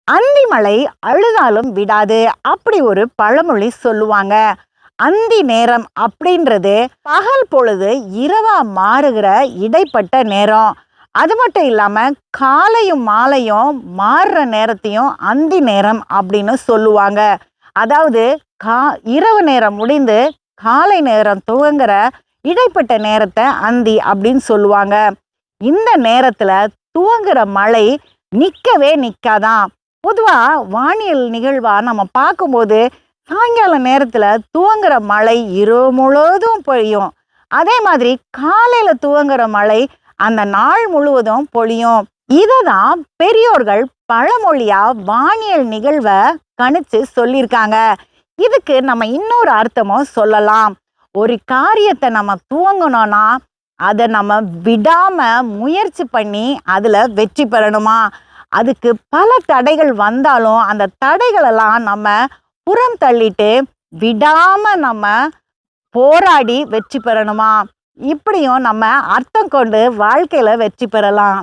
அந்தி மழை அழுதாலும் விடாது அப்படி ஒரு பழமொழி சொல்லுவாங்க. அந்தி நேரம் அப்படின்றது பகல் பொழுது இரவா மாறுகிற இடைப்பட்ட நேரம். அது மட்டும் இல்லாம காலையும் மாலையும் மாறுற நேரத்தையும் அந்தி நேரம் அப்படின்னு சொல்லுவாங்க. அதாவது கா இரவு நேரம் முடிந்து காலை நேரம் துவங்குற இடைப்பட்ட நேரத்தை அந்தி அப்படின்னு சொல்லுவாங்க. இந்த நேரத்துல துவங்குற மழை நிக்கவே நிக்காதான். பொதுவா வானியல் நிகழ்வா நம்ம பார்க்கும்போது சாயங்கால நேரத்துல துவங்குற மழை இரவு முழுவதும் பொழியும். அதே மாதிரி காலையில துவங்குற மழை அந்த நாள் முழுவதும் பொழியும். இததான் பெரியோர்கள் பழமொழியா வானியல் நிகழ்வை கணிச்சு சொல்லியிருக்காங்க. இதுக்கு நம்ம இன்னொரு அர்த்தமும் சொல்லலாம். ஒரு காரியத்தை நம்ம துவங்கணும்னா அதை நம்ம விடாம முயற்சி பண்ணி அதுல வெற்றி பெறணுமா. அதுக்கு பல தடைகள் வந்தாலும் அந்த தடைகளெல்லாம் நம்ம புறம் தள்ளிட்டு விடாம நம்ம போராடி வெற்றி பெறணுமா. இப்படியும் நம்ம அர்த்தம் கொண்டு வாழ்க்கையில வெற்றி பெறலாம்.